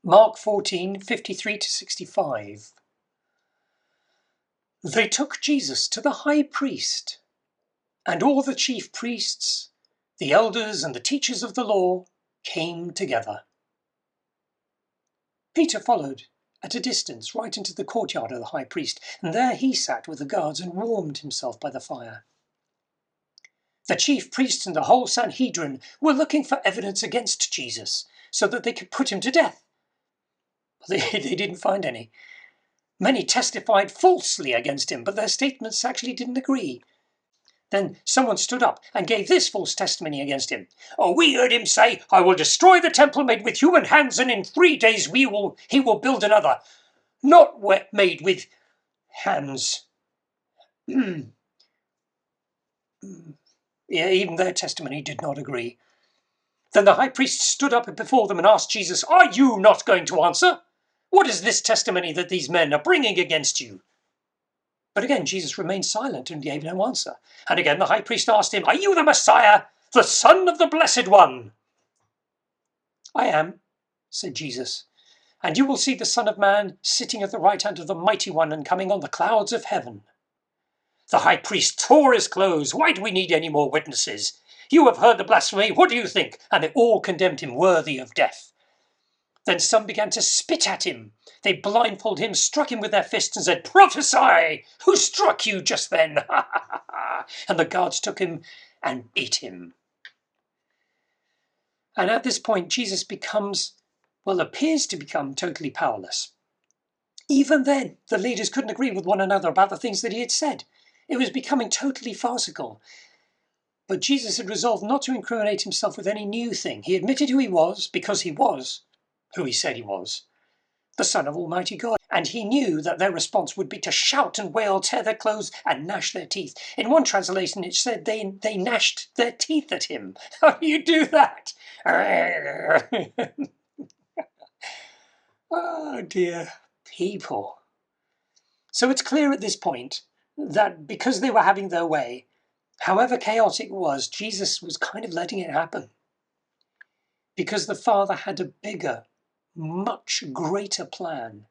Mark 14:53-65. They took Jesus to the high priest, and all the chief priests, the elders and the teachers of the law came together. Peter followed at a distance right into the courtyard of the high priest, and there he sat with the guards and warmed himself by the fire. The chief priests and the whole Sanhedrin were looking for evidence against Jesus so that they could put him to death. They didn't find any. Many testified falsely against him, but their statements actually didn't agree. Then someone stood up and gave this false testimony against him. "Oh, we heard him say, 'I will destroy the temple made with human hands, and in 3 days he will build another, not made with hands.'" Yeah, even their testimony did not agree. Then the high priest stood up before them and asked Jesus, "Are you not going to answer? What is this testimony that these men are bringing against you?" But again, Jesus remained silent and gave no answer. And again, the high priest asked him, "Are you the Messiah, the Son of the Blessed One?" "I am," said Jesus, "and you will see the Son of Man sitting at the right hand of the Mighty One and coming on the clouds of heaven." The high priest tore his clothes. "Why do we need any more witnesses? You have heard the blasphemy. What do you think?" And they all condemned him worthy of death. Then some began to spit at him. They blindfolded him, struck him with their fists, and said, "Prophesy! Who struck you just then?" And the guards took him and beat him. And at this point, Jesus appears to become totally powerless. Even then, the leaders couldn't agree with one another about the things that he had said. It was becoming totally farcical. But Jesus had resolved not to incriminate himself with any new thing. He admitted who he was, because he was who he said he was, the Son of Almighty God. And he knew that their response would be to shout and wail, tear their clothes, and gnash their teeth. In one translation, it said they gnashed their teeth at him. How do you do that? Oh dear, people. So it's clear at this point that because they were having their way, however chaotic it was, Jesus was kind of letting it happen. Because the Father had a bigger, much greater plan.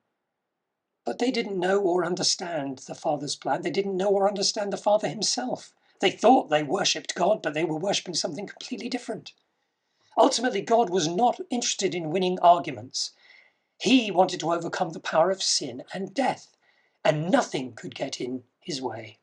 But they didn't know or understand the Father's plan. They didn't know or understand the Father himself. They thought they worshipped God, but they were worshipping something completely different. Ultimately, God was not interested in winning arguments. He wanted to overcome the power of sin and death, and nothing could get in his way.